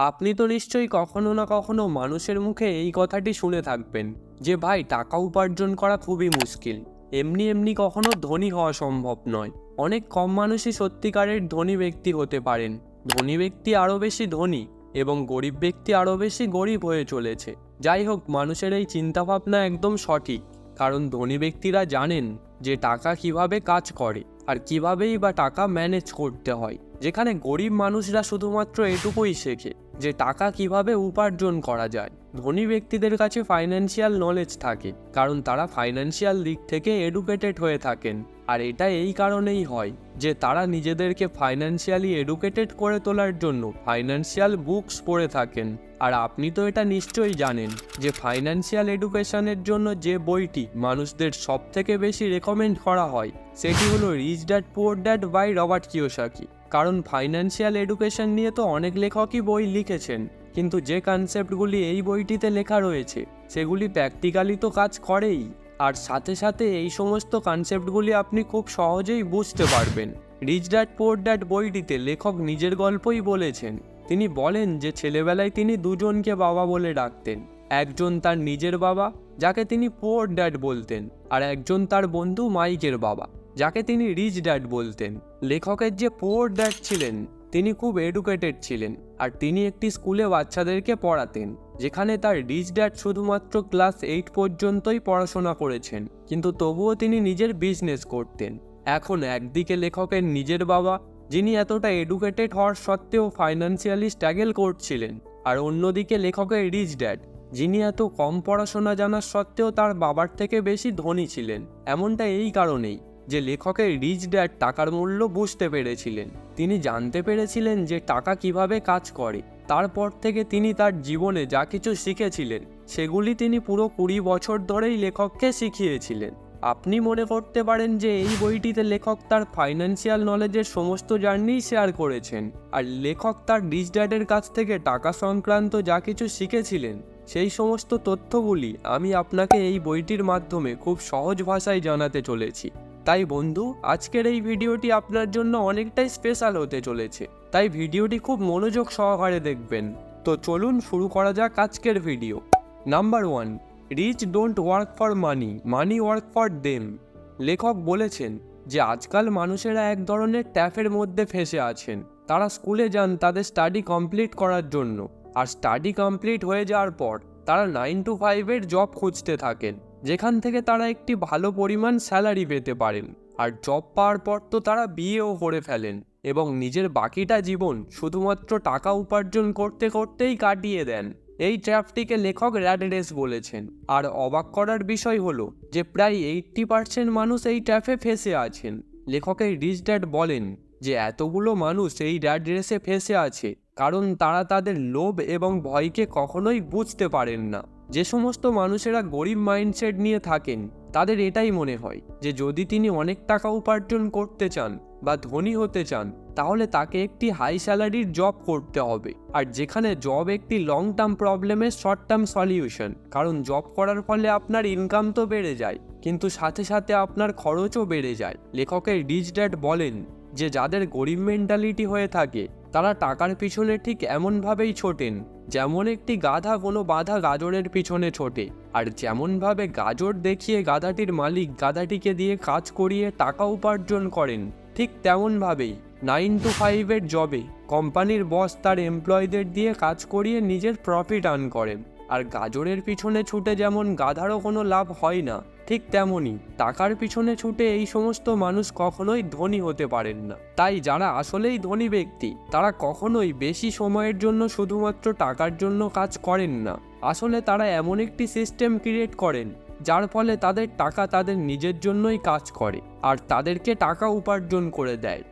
আপনি তো নিশ্চয়ই কখনো না কখনো মানুষের মুখে এই কথাটি শুনে থাকবেন যে ভাই টাকা উপার্জন করা খুবই মুশকিল, এমনি এমনি কখনো ধনী হওয়া সম্ভব নয়। অনেক কম মানুষই সত্যিকারের ধনী ব্যক্তি হতে পারেন। ধনী ব্যক্তি আরও বেশি ধনী এবং গরিব ব্যক্তি আরও বেশি গরিব হয়ে চলেছে। যাই হোক, মানুষের এই চিন্তাভাবনা একদম সঠিক, কারণ ধনী ব্যক্তিরা জানেন যে টাকা কিভাবে কাজ করে আর কিভাবেই বা টাকা ম্যানেজ করতে হয়, যেখানে গরিব মানুষরা শুধুমাত্র এটুকুই শেখে যে টাকা কিভাবে উপার্জন করা যায়। ধনী ব্যক্তিদের কাছে ফাইন্যান্সিয়াল নলেজ থাকে, কারণ তারা ফাইন্যান্সিয়াল দিক থেকে এডুকেটেড হয়ে থাকেন। আর এটা এই কারণেই হয় যে তারা নিজেদেরকে ফাইন্যান্সিয়ালি এডুকেটেড করে তোলার জন্য ফাইন্যান্সিয়াল বুকস পড়ে থাকেন। আর আপনি তো এটা নিশ্চয়ই জানেন যে ফাইন্যান্সিয়াল এডুকেশনের জন্য যে বইটি মানুষদের সব থেকে বেশি রেকমেন্ড করা হয় সেটি হলো rich dad poor dad by Robert Kiyosaki. কারণ ফাইন্যান্সিয়াল এডুকেশন নিয়ে তো অনেক লেখকই বই লিখেছেন, কিন্তু যে কনসেপ্টগুলি এই বইটিতে লেখা রয়েছে সেগুলি প্র্যাকটিক্যালি তো কাজ করেই, আর সাথে সাথে এই সমস্ত কনসেপ্টগুলি আপনি খুব সহজেই বুঝতে পারবেন। রিচ ড্যাড পুয়ার ড্যাড বইটিতে লেখক নিজের গল্পই বলেছেন। তিনি বলেন যে ছেলেবেলায় তিনি দুজনকে বাবা বলে ডাকতেন। একজন তার নিজের বাবা, যাকে তিনি পুয়ার ড্যাড বলতেন, আর একজন তার বন্ধু মাইকের বাবা, যাকে তিনি রিচ ড্যাড বলতেন। লেখকের যে পুয়ার ড্যাড ছিলেন তিনি খুব এডুকেটেড ছিলেন, আর তিনি একটি স্কুলে বাচ্চাদেরকে পড়াতেন, যেখানে তার রিচ ড্যাড শুধুমাত্র ক্লাস 8 পর্যন্তই পড়াশোনা করেছেন, কিন্তু তবুও তিনি নিজের বিজনেস করতেন। এখন একদিকে লেখকের নিজের বাবা, যিনি এতটা এডুকেটেড হওয়ার সত্ত্বেও ফাইন্যান্সিয়ালি স্ট্রাগল করছিলেন, আর অন্যদিকে লেখকের রিচ ড্যাড, যিনি এত কম পড়াশোনা জানার সত্ত্বেও তার বাবার থেকে বেশি ধনী ছিলেন। এমনটা এই কারণেই যে লেখকের রিচ ড্যাড টাকার মূল্য বুঝতে পেরেছিলেন। তিনি জানতে পেরেছিলেন যে টাকা কিভাবে কাজ করে। তারপর থেকে তিনি তার জীবনে যা কিছু শিখেছিলেন সেগুলি তিনি পুরো 20 বছর ধরেই লেখককে শিখিয়েছিলেন। আপনি মনে করতে পারেন যে এই বইটিতে লেখক তার ফাইন্যান্সিয়াল নলেজের সমস্ত জার্নি শেয়ার করেছেন, আর লেখক তার রিচ ড্যাডের কাছ থেকে টাকা সংক্রান্ত যা কিছু শিখেছিলেন সেই সমস্ত তথ্যগুলি আমি আপনাকে এই বইটির মাধ্যমে খুব সহজ ভাষায় জানাতে চলেছি। তাই বন্ধু, আজকের এই ভিডিওটি আপনার জন্য অনেকটাই স্পেশাল হতে চলেছে, তাই ভিডিওটি খুব মনোযোগ সহকারে দেখবেন। তো চলুন শুরু করা যাক আজকের video. Number 1, rich don't work for money, money work for them. লেখক বলেছেন যে আজকাল মানুষেরা এক ধরনের ট্র্যাপের মধ্যে ফেঁসে আছেন। তারা স্কুলে যান তাদের স্টাডি কমপ্লিট করার জন্য, আর স্টাডি কমপ্লিট হয়ে যাওয়ার পর তারা 9 to 5 জব খুঁজতে থাকেন, যেখান থেকে তারা একটি ভালো পরিমাণ স্যালারি পেতে পারেন। আর জব পাওয়ার পর তো তারা বিয়েও করে ফেলেন এবং নিজের বাকিটা জীবন শুধুমাত্র টাকা উপার্জন করতে করতেই কাটিয়ে দেন। এই ট্র্যাপটিকে লেখক র্যাট রেস বলেছেন। আর অবাক করার বিষয় হলো যে প্রায় 80% মানুষ এই ট্র্যাপে ফেঁসে আছেন। লেখকের রিচ ড্যাড বলেন যে এতগুলো মানুষ এই র্যাট রেসে ফেঁসে আছে কারণ তারা তাদের লোভ এবং ভয়কে কখনোই বুঝতে পারেন না। যে সমস্ত মানুষেরা গরিব মাইন্ডসেট নিয়ে থাকেন তাদের এটাই মনে হয় যে যদি তিনি অনেক টাকা উপার্জন করতে চান বা ধনী হতে চান তাহলে তাকে একটি হাই স্যালারির জব করতে হবে, আর যেখানে জব একটি লং টার্ম প্রবলেমের শর্ট টার্ম সলিউশন। কারণ জব করার ফলে আপনার ইনকাম তো বেড়ে যায়, কিন্তু সাথে সাথে আপনার খরচও বেড়ে যায়। লেখকের রিচ ড্যাড বলেন যে যাদের গরিব মেন্টালিটি হয়ে থাকে তারা টাকার পিছনে ঠিক এমনভাবেই ছোটেন যেমন একটি গাধা কোনো বাঁধা গাজরের পিছনে ছোটে, আর যেমনভাবে গাজর দেখিয়ে গাধাটির মালিক গাধাটিকে দিয়ে কাজ করিয়ে টাকা উপার্জন করেন, ঠিক তেমনভাবেই 9 to 5 জবে কোম্পানির বস তার এমপ্লয়ীদের দিয়ে কাজ করিয়ে নিজের প্রফিট আর্ন করেন। আর গাজরের পিছনে ছুটে যেমন গাধারও কোনো লাভ হয় না, ঠিক তেমনই টাকার পিছনে ছুটে এই সমস্ত মানুষ কখনোই ধনী হতে পারেন না। তাই যারা আসলেই ধনী ব্যক্তি তারা কখনোই বেশি সময়ের জন্য শুধুমাত্র টাকার জন্য কাজ করেন না। আসলে তারা এমন একটি সিস্টেম ক্রিয়েট করেন যার ফলে তাদের টাকা তাদের নিজের জন্যই কাজ করে আর তাদেরকে টাকা উপার্জন করে দেয়।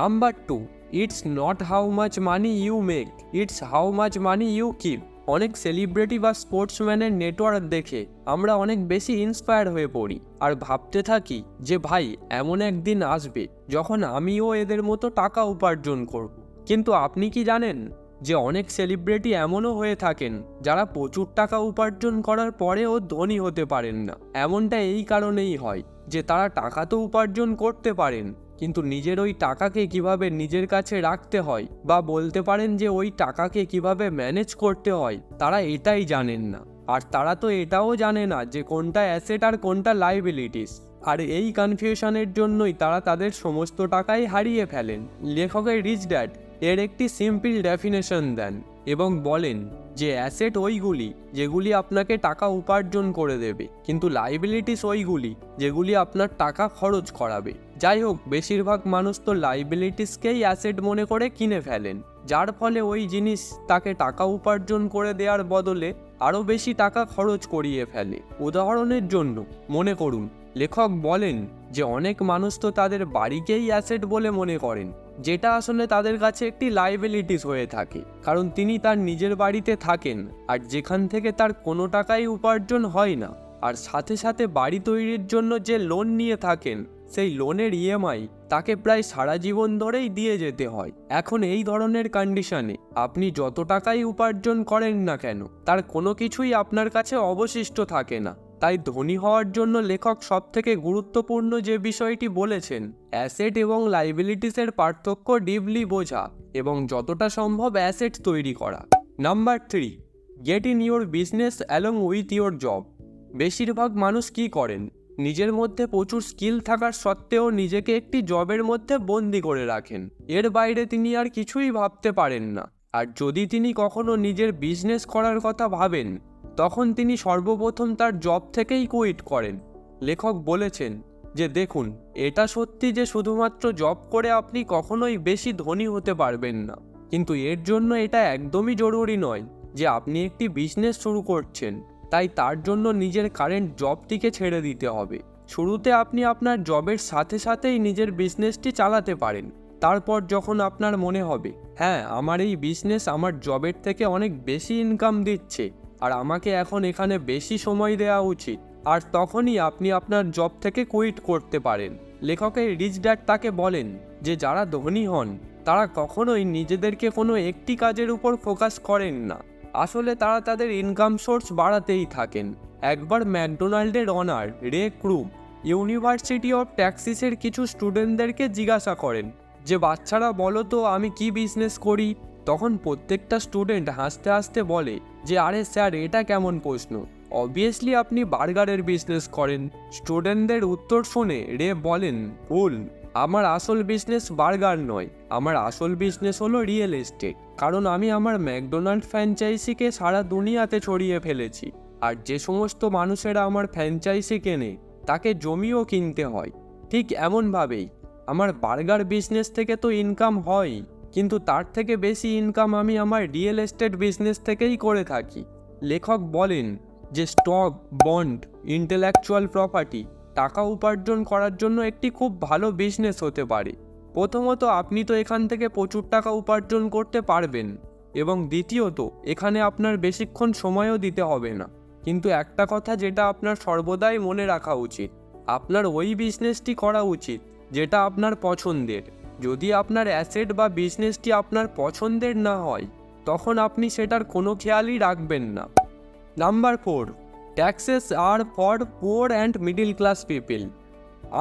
Number 2, it's not how much money you make, it's how much money you keep. অনেক সেলিব্রিটি বা স্পোর্টসম্যানের নেটওয়ার্ক দেখে আমরা অনেক বেশি ইন্সপায়ার হয়ে পড়ি আর ভাবতে থাকি যে ভাই এমন একদিন আসবে যখন আমিও এদের মতো টাকা উপার্জন করব। কিন্তু আপনি কি জানেন যে অনেক সেলিব্রিটি এমনও হয়ে থাকেন যারা প্রচুর টাকা উপার্জন করার পরেও ধনী হতে পারেন না। এমনটা এই কারণেই হয় যে তারা টাকা তো উপার্জন করতে পারেন কিন্তু নিজের ওই টাকাকে কিভাবে নিজের কাছে রাখতে হয় বা বলতে পারেন যে ওই টাকাকে কিভাবে ম্যানেজ করতে হয় তারা এটাই জানেন না। আর তারা তো এটাও জানে না যে কোনটা অ্যাসেট আর কোনটা লাইবিলিটিস। আর এই কনফিউশনের জন্যই তারা তাদের সমস্ত টাকাই হারিয়ে ফেলেন। লেখকের রিচ ড্যাড এর একটি সিম্পল ডেফিনেশন দেন এবং বলেন যে অ্যাসেট ওইগুলি যেগুলি আপনাকে টাকা উপার্জন করে দেবে, কিন্তু লাইবিলিটিস ওইগুলি যেগুলি আপনার টাকা খরচ করাবে। যাই হোক, বেশিরভাগ মানুষ তো লাইবিলিটিসকেই অ্যাসেট মনে করে কিনে ফেলেন, যার ফলে ওই জিনিস তাকে টাকা উপার্জন করে দেওয়ার বদলে আরও বেশি টাকা খরচ করিয়ে ফেলে। উদাহরণের জন্য মনে করুন, লেখক বলেন যে অনেক মানুষ তো তাদের বাড়িকেই অ্যাসেট বলে মনে করেন, যেটা আসলে তাদের কাছে একটি লাইবিলিটিস হয়ে থাকে, কারণ তিনি তার নিজের বাড়িতে থাকেন আর যেখান থেকে তার কোনো টাকাই উপার্জন হয় না। আর সাথে সাথে বাড়ি তৈরির জন্য যে লোন নিয়ে থাকেন সেই লোনের ইএমআই তাকে প্রায় সারা জীবন ধরেই দিয়ে যেতে হয়। এখন এই ধরনের কন্ডিশনে আপনি যত টাকাই উপার্জন করেন না কেন তার কোনো কিছুই আপনার কাছে অবশিষ্ট থাকে না। তাই ধনী হওয়ার জন্য লেখক সবথেকে গুরুত্বপূর্ণ যে বিষয়টি বলেছেন, অ্যাসেট এবং লাইবিলিটিসের পার্থক্য ডিপলি বোঝা এবং যতটা সম্ভব অ্যাসেট তৈরি করা। Number 3, get in your business along with your job. বেশিরভাগ মানুষ কি করেন, নিজের মধ্যে প্রচুর স্কিল থাকার সত্ত্বেও নিজেকে একটি জবের মধ্যে বন্দি করে রাখেন। এর বাইরে তিনি আর কিছুই ভাবতে পারেন না। আর যদি তিনি কখনো নিজের বিজনেস করার কথা ভাবেন তখন তিনি সর্বপ্রথম তার জব থেকেই কুইট করেন। লেখক বলেছেন যে দেখুন, এটা সত্যি যে শুধুমাত্র জব করে আপনি কখনোই বেশি ধনী হতে পারবেন না, কিন্তু এর জন্য এটা একদমই জরুরি নয় যে আপনি একটি বিজনেস শুরু করছেন তাই তার জন্য নিজের কারেন্ট জবটিকে ছেড়ে দিতে হবে। শুরুতে আপনি আপনার জবের সাথে সাথেই নিজের বিজনেসটি চালাতে পারেন। তারপর যখন আপনার মনে হবে হ্যাঁ, আমার এই বিজনেস আমার জবের থেকে অনেক বেশি ইনকাম দিচ্ছে আর আমাকে এখন এখানে বেশি সময় দেওয়া উচিত, আর তখনই আপনি আপনার জব থেকে কুইট করতে পারেন। লেখকের রিচ ড্যাড তাকে বলেন যে যারা ধনী হন তারা কখনোই নিজেদেরকে কোনো একটি কাজের উপর ফোকাস করেন না, আসলে তারা তাদের ইনকাম সোর্স বাড়াতেই থাকেন। একবার ম্যাকডোনাল্ডের অনার রে ক্রুগ ইউনিভার্সিটি অফ টেক্সাসের কিছু স্টুডেন্টদেরকে জিজ্ঞাসা করেন যে বাচ্চারা বলো তো আমি কি বিজনেস করি। তখন প্রত্যেকটা স্টুডেন্ট হাসতে হাসতে বলে যে আরে স্যার, এটা কেমন প্রশ্ন, অবভিয়াসলি আপনি বার্গারের বিজনেস করেন। স্টুডেন্টদের উত্তর শুনে রে বলেন ভুল, আমার আসল বিজনেস বার্গার নয়, আমার আসল বিজনেস হলো রিয়েল এস্টেট, কারণ আমি আমার ম্যাকডোনাল্ড ফ্র্যাঞ্চাইজিকে সারা দুনিয়াতে ছড়িয়ে ফেলেছি আর যে সমস্ত মানুষেরা আমার ফ্র্যাঞ্চাইজি কেনে তাকে জমিও কিনতে হয়। ঠিক এমনভাবেই আমার বার্গার বিজনেস থেকে তো ইনকাম হয়, কিন্তু তার থেকে বেশি ইনকাম আমি আমার রিয়েল এস্টেট বিজনেস থেকেই করে থাকি। লেখক বলেন যে স্টক, বন্ড, ইন্টেলেকচুয়াল প্রপার্টি টাকা উপার্জন করার জন্য একটি খুব ভালো বিজনেস হতে পারে। প্রথমত, আপনি তো এখান থেকে প্রচুর টাকা উপার্জন করতে পারবেন এবং দ্বিতীয়ত এখানে আপনার বেশিক্ষণ সময়ও দিতে হবে না। কিন্তু একটা কথা যেটা আপনার সর্বদাই মনে রাখা উচিত, আপনার ওই বিজনেসটি করা উচিত যেটা আপনার পছন্দের। যদি আপনার অ্যাসেট বা বিজনেসটি আপনার পছন্দের না হয় তখন আপনি সেটার কোনো খেয়ালই রাখবেন না। Number 4, taxes are for poor and middle class people.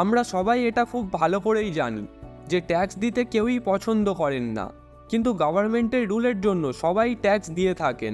আমরা সবাই এটা খুব ভালো করেই জানি যে ট্যাক্স দিতে কেউই পছন্দ করেন না, কিন্তু গভর্নমেন্টের রুলের জন্য সবাই ট্যাক্স দিয়ে থাকেন।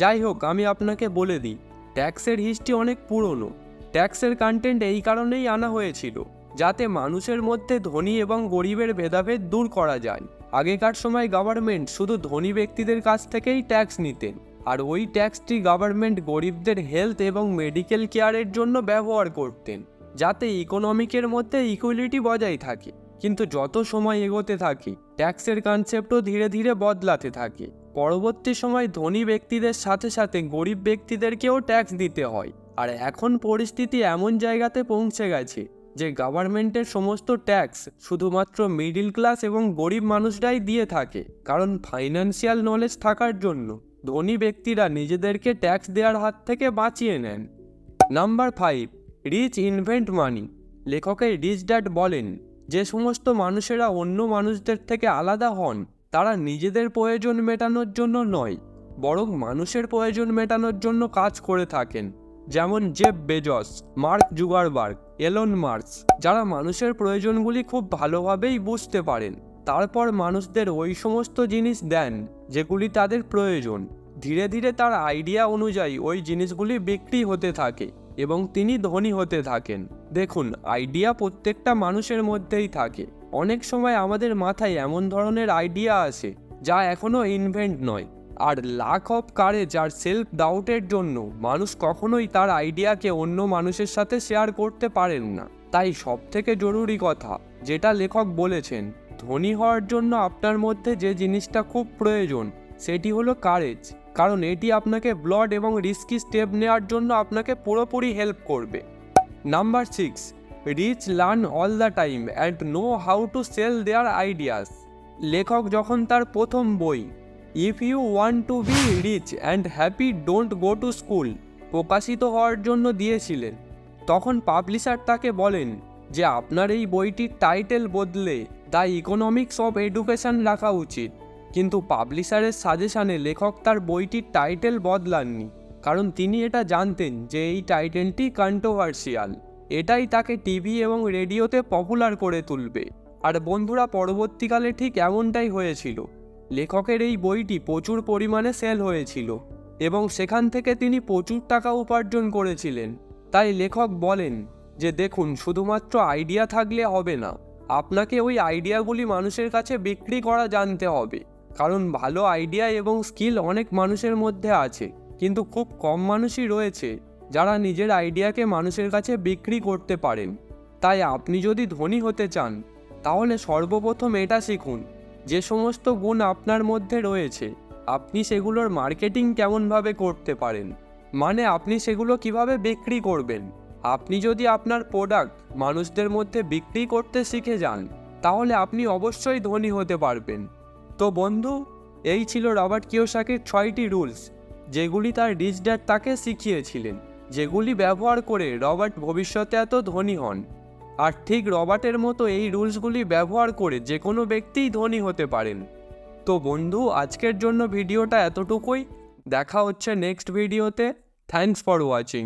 যাই হোক, আমি আপনাকে বলে দিই, ট্যাক্সের হিস্ট্রি অনেক পুরনো। ট্যাক্সের কন্টেন্ট এই কারণেই আনা হয়েছিল যাতে মানুষের মধ্যে ধনী এবং গরিবের ভেদাভেদ দূর করা যায়। আগেকার সময় গভর্নমেন্ট শুধু ধনী ব্যক্তিদের কাছ থেকেই ট্যাক্স নিতেন আর ওই ট্যাক্সটি গভর্নমেন্ট গরিবদের হেলথ এবং মেডিকেল কেয়ারের জন্য ব্যবহার করতেন যাতে ইকোনমিকের মধ্যে ইকুয়ালিটি বজায় থাকে। কিন্তু যত সময় এগোতে থাকে ট্যাক্সের কনসেপ্টও ধীরে ধীরে বদলাতে থাকে। পরবর্তী সময় ধনী ব্যক্তিদের সাথে সাথে গরিব ব্যক্তিদেরকেও ট্যাক্স দিতে হয়, আর এখন পরিস্থিতি এমন জায়গাতে পৌঁছে গেছে যে গভর্নমেন্টের সমস্ত ট্যাক্স শুধুমাত্র মিডল ক্লাস এবং গরিব মানুষরাই দিয়ে থাকে, কারণ ফাইন্যান্সিয়াল নলেজ থাকার জন্য ধনী ব্যক্তিরা নিজেদেরকে ট্যাক্স দেওয়ার হাত থেকে বাঁচিয়ে নেন। নাম্বার 5, রিচ ইনভেন্ট মানি। লেখকের রিচ ড্যাড বলেন যে সমস্ত মানুষেরা অন্য মানুষদের থেকে আলাদা হন তারা নিজেদের প্রয়োজন মেটানোর জন্য নয়, বরং মানুষের প্রয়োজন মেটানোর জন্য কাজ করে থাকেন। যেমন Jeff Bezos, mark Zuckerberg, Elon Musk, যারা মানুষের প্রয়োজনগুলি খুব ভালোভাবেই বুঝতে পারেন। তারপর মানুষদের ওই সমস্ত জিনিস দেন যেগুলি তাদের প্রয়োজন। ধীরে ধীরে তার আইডিয়া অনুযায়ী ওই জিনিসগুলি বিক্রি হতে থাকে এবং তিনি ধনী হতে থাকেন। দেখুন, আইডিয়া প্রত্যেকটা মানুষের মধ্যেই থাকে। অনেক সময় আমাদের মাথায় এমন ধরনের আইডিয়া আসে যা এখনও ইনভেন্ট নয়, আর ল্যাক অফ কারেজ আর সেলফ ডাউটের জন্য মানুষ কখনোই তার আইডিয়াকে অন্য মানুষের সাথে শেয়ার করতে পারেন না। তাই সবথেকে জরুরি কথা যেটা লেখক বলেছেন, ধনী হওয়ার জন্য আপনার মধ্যে যে জিনিসটা খুব প্রয়োজন সেটি হলো কারেজ, কারণ এটি আপনাকে ব্লড এবং রিস্কি স্টেপ নেওয়ার জন্য আপনাকে পুরোপুরি হেল্প করবে। Number 6, rich learn all the time and know how to sell their ideas. লেখক যখন তার প্রথম বই if you want to be rich and happy don't go to school প্রকাশিত হওয়ার জন্য দিয়েছিলেন, তখন পাবলিশার তাকে বলেন যে আপনার এই বইটির টাইটেল বদলে দ্য ইকোনমিক্স অফ এডুকেশন রাখা উচিত। কিন্তু পাবলিশারের সাজেশনে লেখক তার বইটির টাইটেল বদলাননি, কারণ তিনি এটা জানতেন যে এই টাইটেলটি কন্ট্রোভার্সিয়াল। এটাই তাকে টিভি এবং রেডিওতে পপুলার করে তুলবে। আর বন্ধুরা, পরবর্তীকালে ঠিক এমনটাই হয়েছিল। লেখকের এই বইটি প্রচুর পরিমাণে সেল হয়েছিল এবং সেখান থেকে তিনি প্রচুর টাকা উপার্জন করেছিলেন। তাই লেখক বলেন যে দেখুন, শুধুমাত্র আইডিয়া থাকলে হবে না, আপনাকে ওই আইডিয়াগুলি মানুষের কাছে বিক্রি করা জানতে হবে। কারণ ভালো আইডিয়া এবং স্কিল অনেক মানুষের মধ্যে আছে, কিন্তু খুব কম মানুষই রয়েছে যারা নিজের আইডিয়াকে মানুষের কাছে বিক্রি করতে পারেন। তাই আপনি যদি ধনী হতে চান তাহলে সর্বপ্রথম এটা শিখুন যে সমস্ত গুণ আপনার মধ্যে রয়েছে আপনি সেগুলোর মার্কেটিং কেমনভাবে করতে পারেন, মানে আপনি সেগুলো কিভাবে বিক্রি করবেন। আপনি যদি আপনার প্রোডাক্ট মানুষদের মধ্যে বিক্রি করতে শিখে যান তাহলে আপনি অবশ্যই ধনী হতে পারবেন। তো বন্ধু, এই ছিল রবার্ট কিওসাকির 6টি রুলস, যেগুলি তার রিচ ড্যাড তাকে শিখিয়েছিলেন, যেগুলি ব্যবহার করে রবার্ট ভবিষ্যতে এত ধনী হন। আর ঠিক রবার্টের মতো এই রুলসগুলি ব্যবহার করে যে কোনো ব্যক্তিই ধনী হতে পারেন। তো বন্ধু, আজকের জন্য ভিডিওটা এতটুকুই। দেখা হচ্ছে নেক্সট ভিডিওতে। Thanks for watching.